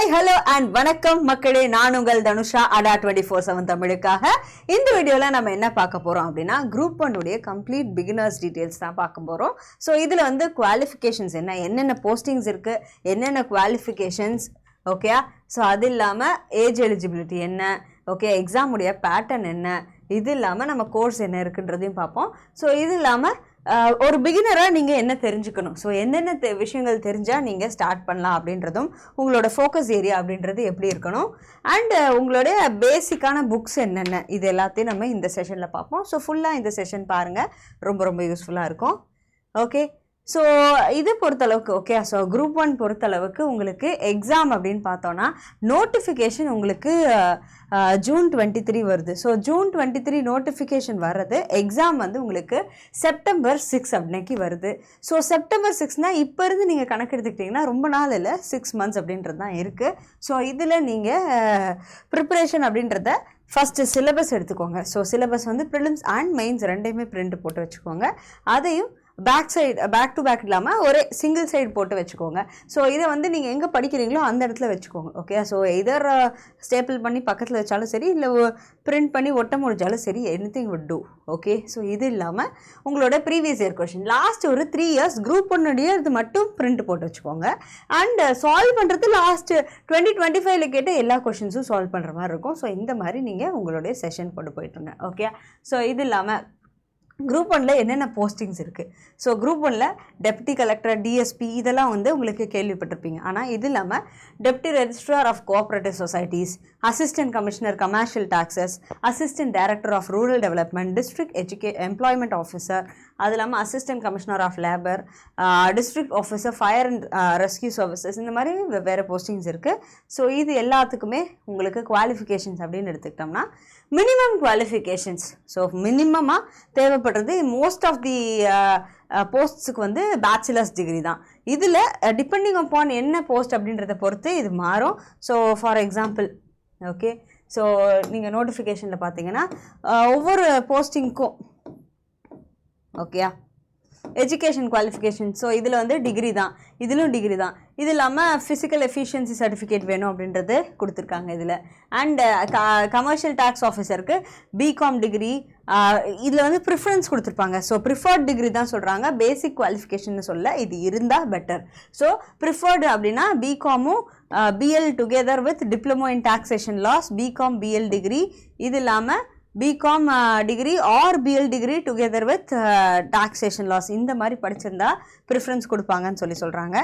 Hi hello and வணக்கம் மக்களே, நான் உங்கள் தனுஷா அடா 24/7 தமிழுக்காக. இந்த வீடியோவில் நம்ம என்ன பார்க்க போகிறோம் அப்படின்னா, குரூப் 1 உடைய கம்ப்ளீட் பிகினர்ஸ் டீட்டெயில்ஸ் தான் பார்க்க போகிறோம். ஸோ இதில் வந்து குவாலிஃபிகேஷன்ஸ் என்னென்ன போஸ்டிங்ஸ் இருக்குது, என்னென்ன குவாலிஃபிகேஷன்ஸ், ஓகே. ஸோ அது இல்லாமல் ஏஜ் எலிஜிபிலிட்டி என்ன, ஓகே, எக்ஸாம் உடைய பேட்டர்ன் என்ன, இது இல்லாமல் நம்ம கோர்ஸ் என்ன இருக்குன்றதையும் பார்ப்போம். ஸோ இது இல்லாமல் ஒரு பிகினராக நீங்கள் என்ன தெரிஞ்சுக்கணும், ஸோ என்னென்ன விஷயங்கள் தெரிஞ்சால் நீங்கள் ஸ்டார்ட் பண்ணலாம் அப்படின்றதும், உங்களோட ஃபோக்கஸ் ஏரியா அப்படின்றது எப்படி இருக்கணும், அண்ட் உங்களுடைய பேசிக்கான புக்ஸ் என்னென்ன, இது எல்லாத்தையும் நம்ம இந்த செஷனில் பார்ப்போம். ஸோ ஃபுல்லாக இந்த செஷன் பாருங்கள், ரொம்ப ரொம்ப யூஸ்ஃபுல்லாக இருக்கும். ஓகே, ஸோ இது பொறுத்தளவுக்கு ஓகே. ஸோ குரூப் 1 பொறுத்தளவுக்கு உங்களுக்கு எக்ஸாம் அப்படின்னு பார்த்தோன்னா நோட்டிஃபிகேஷன் உங்களுக்கு ஜூன் 23 வருது. ஸோ ஜூன் 23 நோட்டிஃபிகேஷன் வர்றது, எக்ஸாம் வந்து உங்களுக்கு செப்டம்பர் 6 அப்படின்னைக்கு வருது. ஸோ செப்டம்பர் 6னால் இப்போ இருந்து நீங்கள் கணக்கு எடுத்துக்கிட்டிங்கன்னா ரொம்ப நாள் இல்லை, 6 months அப்படின்றது தான் இருக்குது. ஸோ இதில் நீங்கள் ப்ரிப்பரேஷன் அப்படின்றத ஃபஸ்ட்டு சிலபஸ் எடுத்துக்கோங்க. ஸோ சிலபஸ் வந்து ப்ரிலிம்ஸ் அண்ட் மெயின்ஸ் ரெண்டையுமே பிரிண்ட் போட்டு வச்சுக்கோங்க. அதையும் பேக் டு பேக் இல்லாமல் ஒரே சிங்கிள் சைடு போட்டு வச்சுக்கோங்க. ஸோ இதை வந்து நீங்கள் எங்கே படிக்கிறீங்களோ அந்த இடத்துல வச்சுக்கோங்க. ஓகே, ஸோ எதர் ஸ்டேப்பிள் பண்ணி பக்கத்தில் வச்சாலும் சரி, இல்லை பிரிண்ட் பண்ணி ஒட்ட முடிஞ்சாலும் சரி, anything would two. Okay, so இது இல்லாமல் உங்களோட ப்ரீவியஸ் இயர் கொஷின் லாஸ்ட் ஒரு 3 years குரூப் 1 இது மட்டும் பிரிண்ட் போட்டு வச்சுக்கோங்க. அண்ட் சால்வ் பண்ணுறது லாஸ்ட் 2025 கேட்ட எல்லா கொஷின்ஸும் சால்வ் பண்ணுற மாதிரி இருக்கும். ஸோ இந்த மாதிரி நீங்கள் உங்களுடைய செஷன் கொண்டு போயிட்டுருங்க. ஓகே, ஸோ இது இல்லாமல் குரூப் 1 என்னென்ன போஸ்டிங்ஸ் இருக்குது. So group 1 deputy collector, DSP இதெல்லாம் வந்து உங்களுக்கு கேள்விப்பட்டிருப்பீங்க. ஆனால் இது இல்லாமல் deputy registrar of cooperative societies, assistant commissioner commercial taxes, assistant director of rural development, district employment officer, அது இல்லாமல் assistant commissioner of labour, district officer fire and rescue services, இந்த மாதிரி வேறு போஸ்டிங்ஸ் இருக்குது. ஸோ இது எல்லாத்துக்குமே உங்களுக்கு குவாலிஃபிகேஷன்ஸ் அப்படின்னு எடுத்துக்கிட்டோம்னா மினிமம் குவாலிஃபிகேஷன்ஸ். ஸோ மினிமமாக தேவைப்படுறது மோஸ்ட் ஆஃப் தி போஸ்ட்ஸுக்கு வந்து பேச்சுலர்ஸ் டிகிரி தான். இதில் டிபெண்டிங் அப்பான் என்ன போஸ்ட் அப்படின்றத பொறுத்து இது மாறும். So for example, okay, so நீங்கள் நோட்டிஃபிகேஷனில் பார்த்தீங்கன்னா ஒவ்வொரு போஸ்டிங்க்கும் ஓகேயா எஜுகேஷன் குவாலிஃபிகேஷன். ஸோ இதில் வந்து டிகிரி தான், இதிலும் டிகிரி தான். இது இல்லாமல் ஃபிசிக்கல் எஃபிஷியன்சி சர்டிஃபிகேட் வேணும் அப்படின்றது கொடுத்துருக்காங்க இதில். அண்டு கமர்ஷியல் டேக்ஸ் ஆஃபீஸருக்கு பிகாம் டிகிரி, இதில் வந்து ப்ரிஃபரன்ஸ் கொடுத்துருப்பாங்க. ஸோ ப்ரிஃபர்ட் டிகிரி தான் சொல்கிறாங்க, பேசிக் குவாலிஃபிகேஷன் சொல்ல இது இருந்தால் பெட்டர். ஸோ ப்ரிஃபர்டு அப்படின்னா பிகாமும் BL together with diploma in taxation laws, B Com BL degree, இது இல்லாமல் B Com degree or BL degree together with taxation laws, இந்த மாதிரி படிச்சிருந்தா ப்ரிஃபரன்ஸ் கொடுப்பாங்கன்னு சொல்கிறாங்க.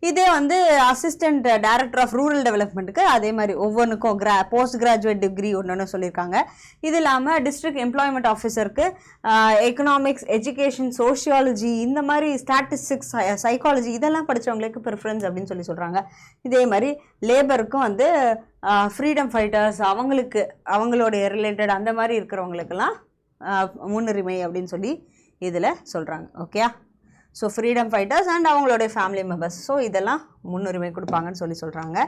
இதே வந்து அசிஸ்டன்ட் டைரக்டர் ஆஃப் ரூரல் டெவலப்மெண்ட்டுக்கு அதே மாதிரி ஒவ்வொன்றுக்கும் போஸ்ட் கிராஜுவேட் டிகிரி ஒன்று சொல்லியிருக்காங்க. இது இல்லாமல் டிஸ்ட்ரிக்ட் எம்ப்ளாய்மெண்ட் ஆஃபீஸருக்கு எக்கனாமிக்ஸ், எஜுகேஷன், சோஷியாலஜி, இந்த மாதிரி ஸ்டாட்டிஸ்டிக்ஸ், சைக்காலஜி இதெல்லாம் படித்தவங்களுக்கு ப்ரிஃபரன்ஸ் அப்படின்னு சொல்கிறாங்க. இதே மாதிரி லேபருக்கும் வந்து ஃப்ரீடம் ஃபைட்டர்ஸ், அவங்களுடைய ரிலேட்டட் அந்த மாதிரி இருக்கிறவங்களுக்கெல்லாம் முன்னுரிமை அப்படின்னு சொல்லி இதில் சொல்கிறாங்க. Okay, so freedom fighters and அவங்களுடைய ஃபேமிலி மெம்பர்ஸ், ஸோ இதெல்லாம் முன்னுரிமை கொடுப்பாங்கன்னு சொல்கிறாங்க.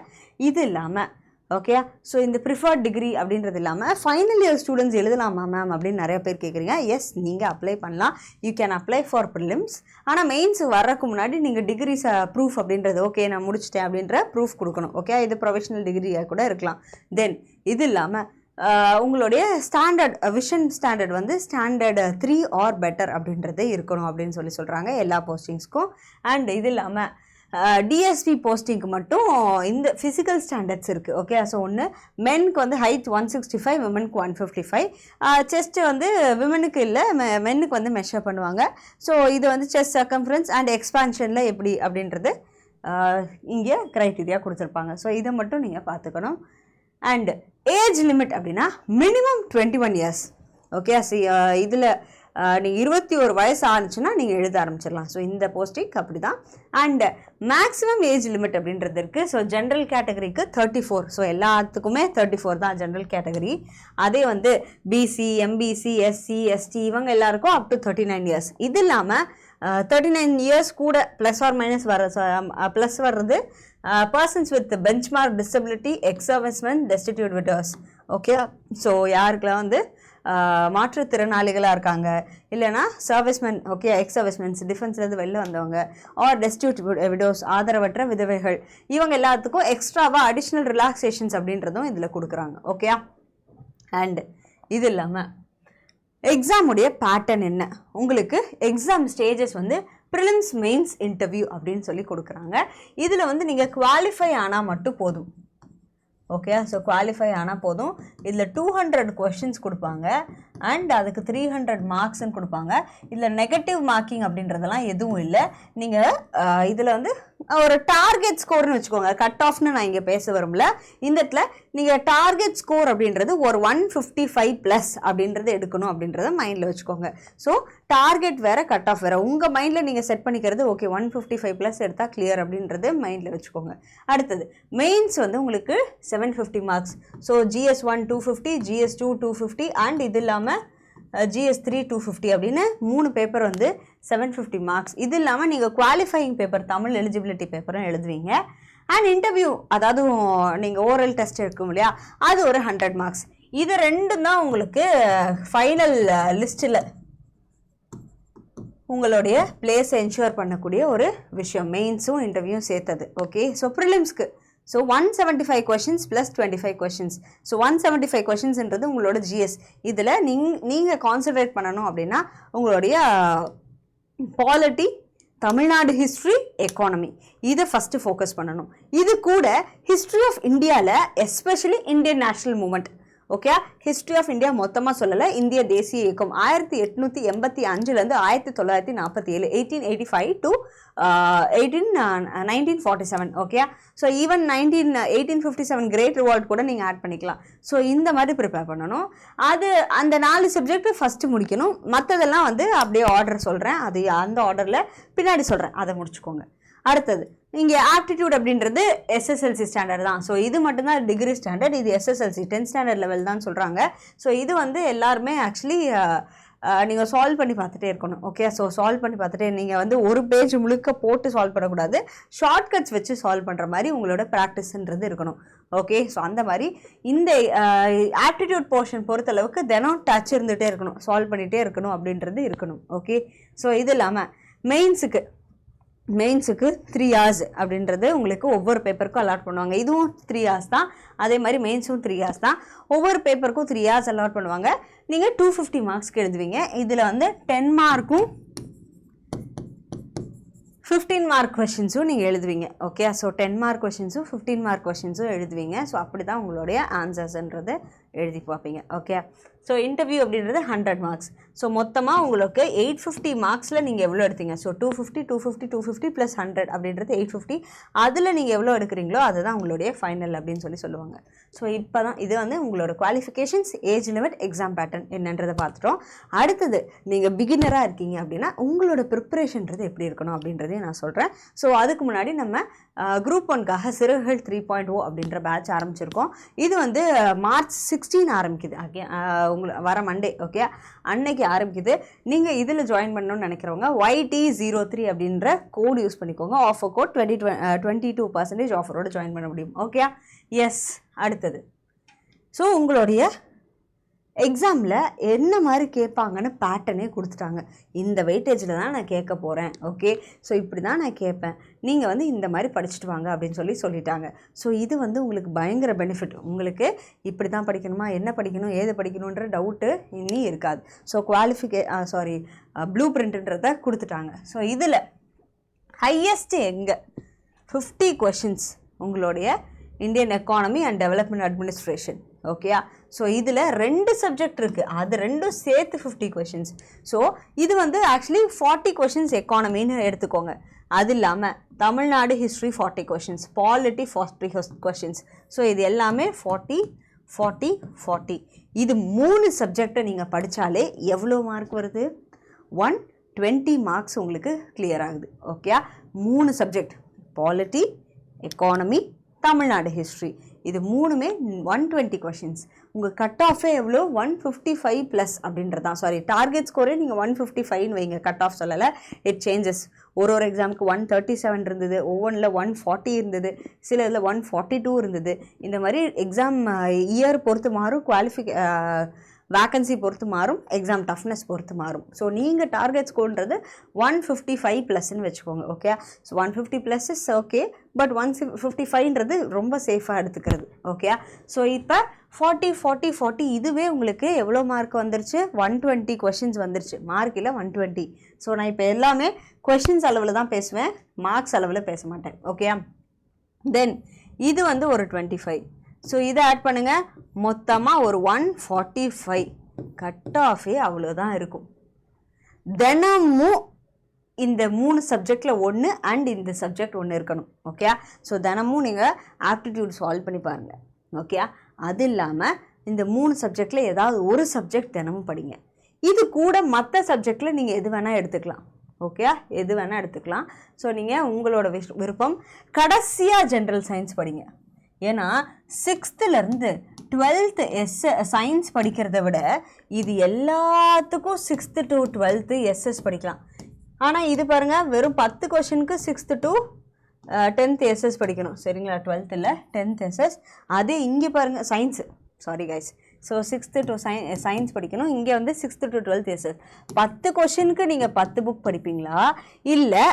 இது இல்லாமல் ஓகே, ஸோ இந்த ப்ரிஃபர்ட் டிகிரி அப்படின்றது இல்லாமல் ஃபைனல் இயர் ஸ்டூடெண்ட்ஸ் எழுதலாமா மேம் அப்படின்னு நிறைய பேர் கேட்குறீங்க. எஸ், நீங்கள் அப்ளை பண்ணலாம். You can apply for prelims. ஆனால் மெயின்ஸ் வர்றதுக்கு முன்னாடி நீங்கள் டிகிரிஸ் ப்ரூஃப் அப்படின்றது, ஓகே நான் முடிச்சிட்டேன் அப்படின்ற ப்ரூஃப் கொடுக்கணும். ஓகே, இது ப்ரொஃபஷனல் டிகிரியாக கூட இருக்கலாம். தென் இது இல்லாமல் உங்களுடைய ஸ்டாண்டர்ட் விஷன் ஸ்டாண்டர்ட் வந்து ஸ்டாண்டர்ட் 3 ஆர் பெட்டர் அப்படின்றதே இருக்கணும் அப்படின்னு சொல்கிறாங்க எல்லா போஸ்டிங்ஸ்க்கும். அண்ட் இது இல்லாமல் டிஎஸ்பி போஸ்டிங்க்கு மட்டும் இந்த ஃபிசிக்கல் ஸ்டாண்டர்ட்ஸ் இருக்குது. ஓகே, ஸோ ஒன்று மென்னுக்கு வந்து ஹைட் 165, விமனுக்கு 155, செஸ்ட்டு வந்து விமனுக்கு இல்லை மென்னுக்கு வந்து மெஷர் பண்ணுவாங்க. ஸோ இது வந்து செஸ்ட் சர்க்கம்ஃபரன்ஸ் அண்ட் எக்ஸ்பான்ஷனில் எப்படி அப்படின்றது இங்கே க்ரைட்டீரியா கொடுத்துருப்பாங்க. ஸோ இதை மட்டும் நீங்கள் பார்த்துக்கணும். அண்ட் ஏஜ் லிமிட் அப்படின்னா மினிமம் 21 years. ஓகே, இதில் நீங்கள் 21 வயசு ஆனிச்சுன்னா நீங்கள் எழுத ஆரம்பிச்சிடலாம். ஸோ இந்த போஸ்டிங் அப்படி தான். அண்ட் மேக்ஸிமம் ஏஜ் லிமிட் அப்படின்றது இருக்குது. ஸோ ஜென்ரல் கேட்டகரிக்கு 34. ஸோ எல்லாத்துக்குமே 34 தான் ஜென்ரல் கேட்டகரி. அதே வந்து பிசி, எம்பிசி, எஸ்சி, எஸ்டி இவங்க எல்லாருக்கும் அப் டு 39 years. இது இல்லாமல் 39 years கூட ப்ளஸ் ஆர் மைனஸ் ப்ளஸ் வர்றது persons with benchmark disability, X servicemen, destitute widows. Okay, so யாருக்கெல்லாம் வந்து மாற்றுத்திறனாளிகளாக இருக்காங்க, இல்லைனா சர்வீஸ்மென், ஓகே, எக்ஸ் சர்வீஸ்மென்ஸ், டிஃபென்ஸ்லேருந்து வெளில வந்தவங்க, ஆர் டெஸ்டியூட் விடோஸ், ஆதரவற்ற விதவைகள், இவங்க எல்லாத்துக்கும் எக்ஸ்ட்ராவாக அடிஷ்னல் ரிலாக்ஸேஷன்ஸ் அப்படின்றதும் இதில் கொடுக்குறாங்க. ஓகே, அண்ட் இது இல்லாமல் எக்ஸாமுடைய பேட்டர்ன் என்ன, உங்களுக்கு எக்ஸாம் ஸ்டேஜஸ் வந்து ப்ரிலிம்ஸ், மெயின்ஸ், இன்டர்வியூ அப்படின்னு சொல்லி கொடுக்குறாங்க. இதில் வந்து நீங்கள் குவாலிஃபை ஆனால் மட்டும் போதும். ஓகே, ஸோ குவாலிஃபை ஆனால் போதும். இதில் 200 கொஷின்ஸ் கொடுப்பாங்க அண்ட் அதுக்கு 300 மார்க்ஸ்ன்னு கொடுப்பாங்க. இதில் நெகட்டிவ் மார்க்கிங் அப்படின்றதெல்லாம் எதுவும் இல்லை. நீங்கள் இதில் வந்து ஒரு டார்கெட் ஸ்கோர்னு வச்சுக்கோங்க. கட் ஆஃப்னு நான் இங்கே பேச வரும்ல, இந்த இடத்துல நீங்கள் டார்கெட் ஸ்கோர் அப்படின்றது ஒரு 155+ அப்படின்றது எடுக்கணும் அப்படின்றத மைண்டில் வச்சுக்கோங்க. ஸோ டார்கெட் வேறு, கட் ஆஃப் வேறு. உங்கள் மைண்டில் நீங்கள் செட் பண்ணிக்கிறது ஓகே 155+ எடுத்தால் கிளியர் அப்படின்றது மைண்டில் வச்சுக்கோங்க. அடுத்தது மெயின்ஸ் வந்து உங்களுக்கு 750 marks. So GS1 250, GS2 250 and இது இல்லாமல் GS3 250 அப்படின்னு 3 பேப்பர் வந்து 750 மார்க்ஸ். இது இல்லாமல் நீங்கள் குவாலிஃபையிங் பேப்பர், தமிழ் எலிஜிபிலிட்டி பேப்பரும் எழுதுவீங்க. அண்ட் இன்டர்வியூ, அதாவது நீங்கள் ஓரல் டெஸ்ட் இருக்கும் இல்லையா, அது ஒரு 100 மார்க்ஸ். இது ரெண்டும் தான் உங்களுக்கு ஃபைனல் லிஸ்ட்டில் உங்களுடைய பிளேஸை என்ஷூர் பண்ணக்கூடிய ஒரு விஷயம், மெயின்ஸும் இன்டர்வியூவும் சேர்த்தது. ஓகே, ஸோ ப்ரிலிம்ஸ்க்கு so 175 questions plus 25 questions. So 175 கொஷின்ஸ்ன்றது உங்களோட GS. இதில் நீங்கள் கான்சன்ட்ரேட் பண்ணணும் அப்படின்னா உங்களுடைய பாலிட்டி, தமிழ்நாடு ஹிஸ்ட்ரி, எக்கானமி, இதை ஃபஸ்ட்டு ஃபோக்கஸ் பண்ணணும். இது கூட ஹிஸ்ட்ரி ஆஃப் இந்தியாவில் especially Indian national movement. Okay, history of India மொத்தமாக சொல்லலை, இந்திய தேசிய இயக்கம் 1885லேருந்து 1947, 1885 to 1947. Okay, so even 1857 great revolt கூட நீங்கள் ஆட் பண்ணிக்கலாம். ஸோ இந்த மாதிரி ப்ரிப்பேர் பண்ணணும். அது அந்த 4 சப்ஜெக்ட் ஃபஸ்ட்டு முடிக்கணும். மற்றதெல்லாம் வந்து அப்படியே ஆர்டர் சொல்கிறேன், அது அந்த ஆர்டரில் பின்னாடி சொல்கிறேன், அதை முடிச்சுக்கோங்க. அடுத்தது இங்கே ஆப்டிடியூட் அப்படின்றது SSLC ஸ்டாண்டர்ட் தான். ஸோ இது மட்டும்தான் டிகிரி ஸ்டாண்டர்ட், இது SSLC 10th ஸ்டாண்டர்ட் லெவல் தான் சொல்கிறாங்க. ஸோ இது வந்து எல்லாருமே ஆக்சுவலி நீங்கள் சால்வ் பண்ணி பார்த்துட்டே இருக்கணும். ஓகே, ஸோ சால்வ் பண்ணி பார்த்துட்டே, நீங்கள் வந்து ஒரு பேஜ் முழுக்க போட்டு சால்வ் பண்ணக்கூடாது, ஷார்ட்கட்ஸ் வச்சு சால்வ் பண்ணுற மாதிரி உங்களோட ப்ராக்டிஸ்ன்றது இருக்கணும். ஓகே, ஸோ அந்த மாதிரி இந்த ஆப்டிடியூட் போர்ஷன் பொறுத்தளவுக்கு தினம் டச் இருந்துகிட்டே இருக்கணும், சால்வ் பண்ணிகிட்டே இருக்கணும் அப்படின்றது இருக்கணும். ஓகே, ஸோ இது இல்லாமல் மெயின்ஸுக்கு 3 hours அப்படின்றது உங்களுக்கு ஒவ்வொரு பேப்பருக்கும் அலாட் பண்ணுவாங்க. இதுவும் 3 hours தான், அதே மாதிரி மெயின்ஸும் 3 hours தான். ஒவ்வொரு பேப்பருக்கும் 3 hours அலாட் பண்ணுவாங்க. நீங்கள் 250 மார்க்ஸ்க்கு எழுதுவீங்க. இதில் வந்து 10 மார்க்கும் 15 மார்க் கொஷின்ஸும் நீங்கள் எழுதுவீங்க. ஓகே, ஸோ 10 மார்க் கொஷின்ஸும் 15 மார்க் கொஷின்ஸும் எழுதுவீங்க. ஸோ அப்படி தான் உங்களுடைய ஆன்சர்ஸ்ன்றது எழுதி பார்ப்பீங்க. ஓகே, ஸோ இன்டர்வியூ அப்படின்றது 100 மார்க்ஸ். ஸோ மொத்தமாக உங்களுக்கு 850 மார்க்ஸில் நீங்கள் எவ்வளோ எடுத்தீங்க, ஸோ 250 + 100 அப்படின்றது 850. அதில் நீங்கள் எவ்வளோ எடுக்கிறீங்களோ அதுதான் உங்களுடைய ஃபைனல் அப்படின்னு சொல்லுவாங்க. ஸோ இப்போ தான் இது வந்து உங்களோட qualifications, age limit, exam pattern என்னன்றதை பார்த்துட்டோம். அடுத்தது நீங்கள் பிகினராக இருக்கீங்க அப்படின்னா உங்களோட ப்ரிப்பரேஷன்றது எப்படி இருக்கணும் அப்படின்றதையும் நான் சொல்கிறேன். ஸோ அதுக்கு முன்னாடி நம்ம குரூப் 1க்காக சிறகுகள் 3.0 அப்படின்ற பேட்ச் ஆரம்பிச்சிருக்கோம். இது வந்து March 16 ஆரம்பிக்குது. வர மண்டே. ஓகே, அன்னைக்கு ஆரம்பிக்குது. நீங்கள் இதில் ஜாயின் பண்ணணும்னு நினைக்கிறவங்க YT03 அப்படின்ற கோடு யூஸ் பண்ணிக்கோங்க. ஆஃபர் கோட் 22% ஆஃபரோடு ஜாயின் பண்ண முடியும். Okay, S. அடுத்தது ஸோ உங்களுடைய எக்ஸாமில் என்ன மாதிரி கேட்பாங்கன்னு பேட்டர்னே கொடுத்துட்டாங்க. இந்த வெயிட்டேஜில் தான் நான் கேட்க போகிறேன். ஓகே, ஸோ இப்படி தான் நான் கேட்பேன், நீங்கள் வந்து இந்த மாதிரி படிச்சுட்டு வாங்க அப்படின்னு சொல்லிட்டாங்க. ஸோ இது வந்து உங்களுக்கு பயங்கர பெனிஃபிட். உங்களுக்கு இப்படி தான் படிக்கணுமா, என்ன படிக்கணும், ஏது படிக்கணுன்ற டவுட்டு இனி இருக்காது. ஸோ ப்ளூ பிரிண்ட்டுன்றதை கொடுத்துட்டாங்க. ஸோ இதில் ஹையஸ்ட்டு எங்கே 50 கொஷின்ஸ் உங்களுடைய Indian economy and development administration. ஓகேயா, ஸோ இதில் 2 சப்ஜெக்ட் இருக்குது, அது ரெண்டும் சேர்த்து 50 கொஷின்ஸ். ஸோ இது வந்து ஆக்சுவலி 40 கொஷின்ஸ் எக்கானமின்னு எடுத்துக்கோங்க. அது இல்லாமல் Tamil Nadu history 40 questions, polity 40 questions. So இது எல்லாமே 40. இது 3 சப்ஜெக்டை நீங்கள் படித்தாலே எவ்வளோ மார்க் வருது, 120 மார்க்ஸ் உங்களுக்கு கிளியர் ஆகுது. Okay, 3 subject, polity, economy, Tamil Nadu history, இது 3மே 120 கொஷின்ஸ். உங்கள் கட் ஆஃபே எவ்வளோ, 155+ அப்படின்றதான். டார்கெட் ஸ்கோரே நீங்கள் 155ன்னு வைங்க, கட் ஆஃப் சொல்லலை, இட் சேஞ்சஸ். ஒரு எக்ஸாமுக்கு 137 இருந்தது, ஒவ்வொன்றில் 140 இருந்தது, சில இதில் 142 இருந்தது. இந்த மாதிரி எக்ஸாம் இயர் பொறுத்து மாறும், வேக்கன்சி பொறுத்து மாறும், எக்ஸாம் டஃப்னஸ் பொறுத்து மாறும். ஸோ நீங்கள் டார்கெட் ஸ்கோர்ன்றது 155+ வச்சுக்கோங்க. Okay, so 150+ is okay, but 155ன்றது ரொம்ப சேஃபாக எடுத்துக்கிறது. ஓகே, ஸோ இப்போ 40 இதுவே உங்களுக்கு எவ்வளோ மார்க் வந்துருச்சு? 120 கொஷின்ஸ் வந்துருச்சு. மார்க் இல்லை, 120. ஸோ நான் இப்போ எல்லாமே கொஷின்ஸ் அளவில் தான் பேசுவேன், மார்க்ஸ் அளவில் பேச மாட்டேன். ஓகே, தென் இது வந்து ஒரு 25. ஸோ இதை ஆட் பண்ணுங்கள், மொத்தமாக ஒரு 145. கட் ஆஃபே அவ்வளோதான் இருக்கும். தினமும் இந்த 3 சப்ஜெக்டில் ஒன்று அண்ட் இந்த சப்ஜெக்ட் ஒன்று இருக்கணும். ஓகே, ஸோ தினமும் நீங்கள் ஆப்டிடியூட் சால்வ் பண்ணி பாருங்கள். ஓகே, அது இல்லாமல் இந்த 3 சப்ஜெக்டில் ஏதாவது ஒரு சப்ஜெக்ட் தினமும் படிங்க. இது கூட மற்ற சப்ஜெக்டில் நீங்கள் எது வேணால் எடுத்துக்கலாம். ஓகே, எது வேணால் எடுத்துக்கலாம். ஸோ நீங்கள் உங்களோட விருப்பம். கடைசியாக ஜென்ரல் சயின்ஸ் படிங்க. ஏன்னா 6th-லேருந்து 12th சயின்ஸ் படிக்கிறத விட இது எல்லாத்துக்கும் 6th to 12th எஸ்எஸ் படிக்கலாம். ஆனால் இது பாருங்கள், வெறும் 10 கொஷனுக்கு 6th to 10th எஸ்எஸ் படிக்கணும். சரிங்களா? 12th இல்லை, 10th எஸ்எஸ். அதே இங்கே பாருங்கள், science, sorry guys. So 6th to science படிக்கணும். இங்கே வந்து 6th to 12th எஸ்எஸ். 10 கொஷனுக்கு நீங்கள் 10 புக் படிப்பீங்களா, இல்லை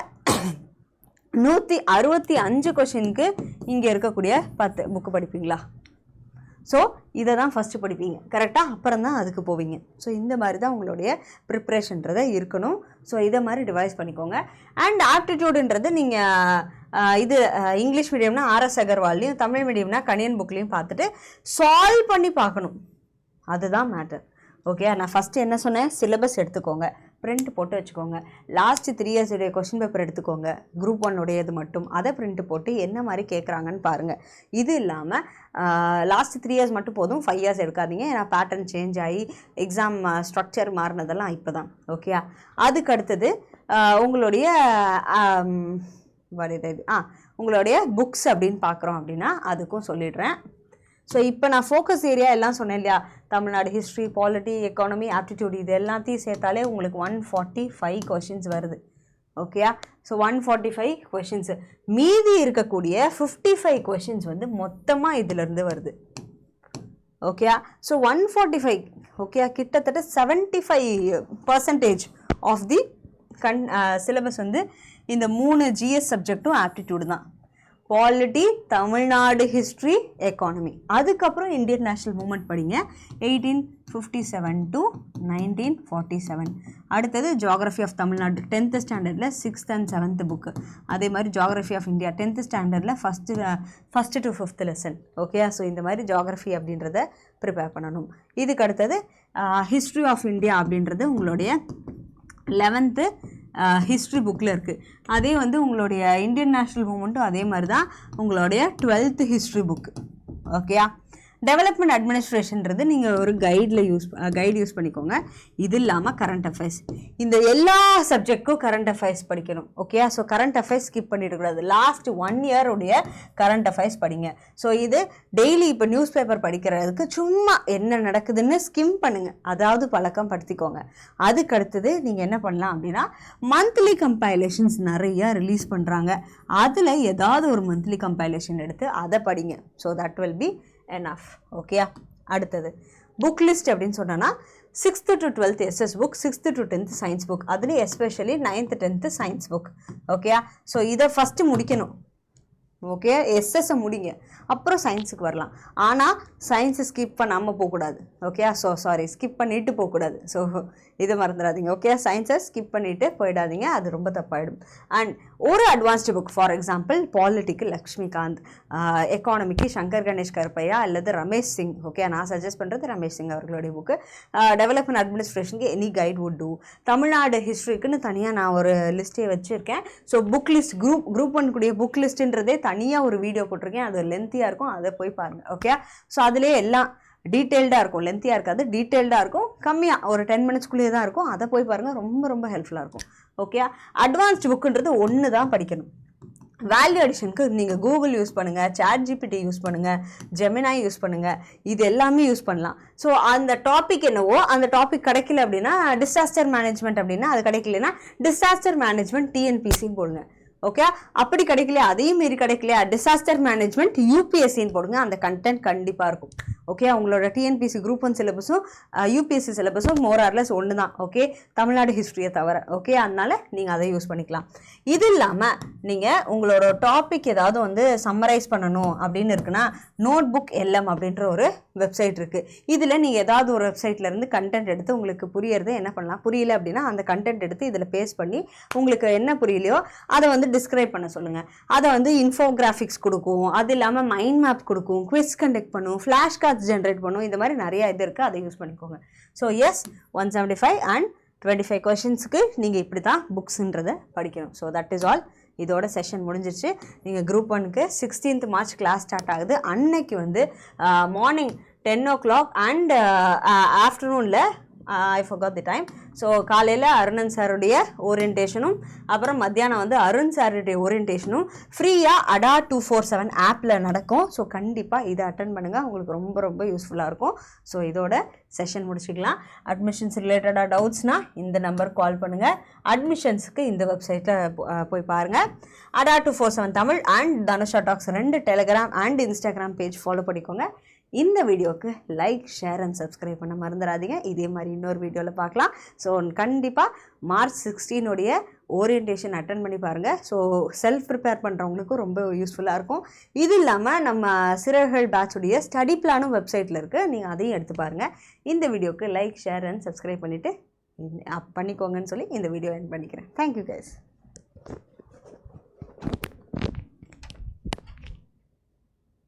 165 கொஷனுக்கு இங்கே இருக்கக்கூடிய 10 புக்கு படிப்பீங்களா? ஸோ இதை தான் ஃபஸ்ட்டு படிப்பீங்க, கரெக்டாக? அப்புறம் தான் அதுக்கு போவீங்க. ஸோ இந்த மாதிரி தான் உங்களுடைய ப்ரிப்ரேஷன்றதை இருக்கணும். ஸோ இதை மாதிரி டிவைஸ் பண்ணிக்கோங்க. அண்ட் ஆப்டிடியூடுன்றது நீங்கள் இது இங்கிலீஷ் மீடியம்னா ஆர்எஸ் அகர்வால்லையும், தமிழ் மீடியம்னா கணியன் புக்லேயும் பார்த்துட்டு சால்வ் பண்ணி பார்க்கணும். அதுதான் மேட்டர். ஓகே, நான் ஃபஸ்ட்டு என்ன சொன்னேன்? சிலபஸ் எடுத்துக்கோங்க, பிரிண்ட் போட்டு வச்சுக்கோங்க. லாஸ்ட்டு 3 years உடைய கொஷின் பேப்பர் எடுத்துக்கோங்க, குரூப் 1 உடையது மட்டும். அதை பிரிண்ட் போட்டு என்ன மாதிரி கேட்குறாங்கன்னு பாருங்கள். இது இல்லாமல் லாஸ்ட்டு 3 years மட்டும் போதும், 5 years எடுக்காதீங்க. ஏன்னா பேட்டர்ன் சேஞ்ச் ஆகி எக்ஸாம் ஸ்ட்ரக்சர் மாறினதெல்லாம் இப்போ தான். ஓகே, அதுக்கு அடுத்தது உங்களுடைய உங்களுடைய புக்ஸ் அப்படின்னு பார்க்குறோம் அப்படின்னா அதுக்கும் சொல்லிடுறேன். ஸோ இப்போ நான் ஃபோக்கஸ் ஏரியா எல்லாம் சொன்னேன் இல்லையா? Tamil Nadu history, polity, economy, aptitude, இது எல்லாத்தையும் சேர்த்தாலே உங்களுக்கு 145 கொஷின்ஸ் வருது. ஓகேயா? So 145 questions. மீதி இருக்கக்கூடிய 55 கொஷின்ஸ் வந்து மொத்தமாக இதிலேருந்து வருது. ஓகேயா? ஸோ 145 ஓகேயா, கிட்டத்தட்ட 75% ஆஃப் தி சிலபஸ் வந்து இந்த 3 GS சப்ஜெக்டும் ஆப்டிடியூடு தான். Polity, Tamil Nadu history, economy. அதுக்கப்புறம் இந்தியன் நேஷனல் மூமெண்ட் படிங்க, 1857 to 1947. அடுத்தது ஜியாகிரஃபி ஆஃப் தமிழ்நாடு 10th ஸ்டாண்டர்டில் 6th and 7th புக்கு. அதே மாதிரி ஜியாகிரஃபி ஆஃப் இந்தியா 10th ஸ்டாண்டர்டில் first to 5th lesson. Okay, so இந்த மாதிரி ஜியாகிரஃபி அப்படின்றத ப்ரிப்பேர் பண்ணணும். இதுக்கு அடுத்தது ஹிஸ்ட்ரி ஆஃப் இந்தியா அப்படின்றது உங்களுடைய 11th ஹிஸ்ட்ரி புக்கில் இருக்குது. அதே வந்து உங்களுடைய இந்தியன் நேஷ்னல் மூமெண்ட்டும் அதே மாதிரி தான் உங்களுடைய 12th ஹிஸ்ட்ரி புக்கு. ஓகேயா? டெவலப்மெண்ட் அட்மினிஸ்ட்ரேஷன்றது நீங்கள் ஒரு கைடு யூஸ் பண்ணிக்கோங்க. இது இல்லாமல் கரண்ட் அஃபேர்ஸ், இந்த எல்லா சப்ஜெக்ட்க்கும் கரண்ட் அஃபேர்ஸ் படிக்கணும். Okay, so current affairs skip பண்ணிடக்கூடாது. லாஸ்ட் 1 year உடைய கரண்ட் அஃபேர்ஸ் படிங்க. ஸோ இது டெய்லி இப்போ நியூஸ் பேப்பர் படிக்கிறதுக்கு சும்மா என்ன நடக்குதுன்னு ஸ்கிம் பண்ணுங்கள், அதாவது பழக்கம் படுத்திக்கோங்க. அதுக்கு அடுத்தது நீங்கள் என்ன பண்ணலாம் அப்படின்னா, மந்த்லி கம்பைலேஷன்ஸ் நிறையா ரிலீஸ் பண்ணுறாங்க. அதில் ஏதாவது ஒரு மந்த்லி கம்பைலேஷன் எடுத்து அதை படிங்க. So that will be enough. Okay, அடுத்தது புக் லிஸ்ட் அப்படின்னு சொன்னோன்னா 6th to 12th SS book, 6th to 10th science book, அதுலேயும் especially 9th 10th science book. Okay, so இதை ஃபஸ்ட்டு முடிக்கணும். ஓகே, எஸ்எஸ்ஸை முடிங்க, அப்புறம் சயின்ஸுக்கு வரலாம். ஆனால் சயின்ஸை ஸ்கிப் பண்ணாமல் போகக்கூடாது. ஓகே, ஸோ ஸ்கிப் பண்ணிவிட்டு போகக்கூடாது. ஸோ இதை மறந்துடாதீங்க. ஓகே, சயின்ஸை ஸ்கிப் பண்ணிவிட்டு போயிடாதீங்க, அது ரொம்ப தப்பாயிடும். அண்ட் ஒரு அட்வான்ஸ்டு புக், ஃபார் எக்ஸாம்பிள் பாலிட்டிக்கு லக்ஷ்மிகாந்த், எக்கானமிக்கு சங்கர் கணேஷ் கருப்பையா அல்லது ரமேஷ் சிங். ஓகே, நான் சஜஸ்ட் பண்ணுறது ரமேஷ் சிங் அவர்களுடைய புக்கு. டெவலப்மெண்ட் அட்மினிஸ்ட்ரேஷனுக்கு any guide would do. Tamil Nadu ஹிஸ்ட்ரிக்குன்னு தனியாக நான் ஒரு லிஸ்ட்டே வச்சுருக்கேன். ஸோ புக் லிஸ்ட் குரூப் 1 கூடிய புக் லிஸ்ட்டுன்றதே தனியாக ஒரு வீடியோ போட்டிருக்கேன், அது லென்த்தியாக இருக்கும், அதை போய் பாருங்கள். ஓகே, ஸோ அதிலே எல்லாம் டீட்டெயில்டாக இருக்கும், லென்த்தியாக இருக்காது, டீட்டெயில்டாக இருக்கும், கம்மியாக ஒரு 10 minutesக்குள்ளேயே தான் இருக்கும். அதை போய் பாருங்கள், ரொம்ப ரொம்ப ஹெல்ப்ஃபுல்லாக இருக்கும். ஓகே, அட்வான்ஸ்டு புக்குன்றது ஒன்று தான் படிக்கணும். வேல்யூ அடிஷனுக்கு நீங்கள் கூகுள் யூஸ் பண்ணுங்கள், ChatGPT யூஸ் பண்ணுங்கள், ஜெமினா யூஸ் பண்ணுங்கள், இது எல்லாமே யூஸ் பண்ணலாம். ஸோ அந்த டாபிக் என்னவோ அந்த டாபிக் கிடைக்கல அப்படின்னா டிசாஸ்டர் மேனேஜ்மெண்ட் அப்படின்னா அது கிடைக்கலன்னா டிசாஸ்டர் மேனேஜ்மெண்ட் TNPCன்னு போடுங்க. ஓகே, அப்படி கிடைக்கலையா, அதையும் மீறி கிடைக்கலையா, டிசாஸ்டர் மேனேஜ்மெண்ட் UPSCன்னு போடுங்க. அந்த கண்டென்ட் கண்டிப்பாக இருக்கும். ஓகே அவங்களோட டிஎன்பிசி குரூப் 1 சிலபஸும் யூபிஎஸ்சி சிலபஸும் மோர் ஆர் லெஸ் ஒன்று தான். ஓகே தமிழ்நாடு ஹிஸ்ட்ரியை தவிர. ஓகே அதனால் நீங்கள் அதை யூஸ் பண்ணிக்கலாம். இது இல்லாமல் நீங்கள் உங்களோட டாபிக் ஏதாவது வந்து சம்மரைஸ் பண்ணணும் அப்படின்னு இருக்குன்னா நோட் புக் எல்எம் அப்படின்ற ஒரு வெப்சைட் இருக்குது. இதில் நீங்கள் ஏதாவது ஒரு வெப்சைட்லேருந்து கண்டென்ட் எடுத்து உங்களுக்கு புரியறது என்ன பண்ணலாம், புரியல அப்படின்னா அந்த கண்டென்ட் எடுத்து இதில் பேஸ்ட் பண்ணி உங்களுக்கு என்ன புரியலையோ அதை வந்து டிஸ்கிரைப் பண்ண சொல்லுங்கள். அதை வந்து இன்ஃபோகிராஃபிக்ஸ் கொடுக்கும், அது இல்லாமல் மைண்ட் மேப் கொடுக்கும், குவிஸ் கண்டக்ட் பண்ணும், ஃப்ளாஷ் கார்ட்ஸ் ஜென்ரேட் பண்ணும். இந்த மாதிரி நிறைய இது இருக்குது, அதை யூஸ் பண்ணிக்கோங்க. ஸோ எஸ் 175 அண்ட் 25 கொஷின்ஸுக்கு நீங்கள் இப்படி தான் புக்ஸுன்றதை படிக்கணும். So that is all. இதோட செஷன் முடிஞ்சிருச்சு. நீங்கள் குரூப் 1க்கு 16th March கிளாஸ் ஸ்டார்ட் ஆகுது. அன்னைக்கு வந்து மார்னிங் 10 o'clock அண்ட் ஆஃப்டர்நூனில் I forgot the time. So காலையில் அருணன் சாருடைய ஓரியன்டேஷனும் அப்புறம் மத்தியானம் வந்து அருண் சாருடைய ஓரியன்டேஷனும் ஃப்ரீயாக அடா 247 ஆப்பில் நடக்கும். ஸோ கண்டிப்பாக இதை அட்டன் பண்ணுங்கள், உங்களுக்கு ரொம்ப ரொம்ப யூஸ்ஃபுல்லாக இருக்கும். ஸோ இதோட செஷன் முடிச்சுக்கலாம். அட்மிஷன்ஸ் ரிலேட்டடாக டவுட்ஸ்னால் இந்த நம்பர் கால் பண்ணுங்கள். அட்மிஷன்ஸுக்கு இந்த வெப்சைட்டில் போய் பாருங்கள். Adda 247 Tamil and Dhanusha talks 2 Telegram and Instagram page follow பண்ணிக்கோங்க. இந்த வீடியோவுக்கு லைக் ஷேர் அண்ட் சப்ஸ்கிரைப் பண்ண மறந்துடாதீங்க. இதே மாதிரி இன்னொரு வீடியோவில் பார்க்கலாம். ஸோ கண்டிப்பாக March 16 ஓரியன்டேஷன் அட்டன் பண்ணி பாருங்கள். ஸோ செல்ஃப் ப்ரிப்பேர் பண்ணுறவங்களுக்கும் ரொம்ப யூஸ்ஃபுல்லாக இருக்கும். இது இல்லாமல் நம்ம சிறகுகள் பேட்சுடைய ஸ்டடி பிளானும் வெப்சைட்டில் இருக்குது, நீங்கள் அதையும் எடுத்து பாருங்கள். இந்த வீடியோவுக்கு லைக் ஷேர் அண்ட் சப்ஸ்கிரைப் பண்ணிவிட்டு பண்ணிக்கோங்கன்னு சொல்லி இந்த வீடியோ எண்ட் பண்ணிக்கிறேன். Thank you guys.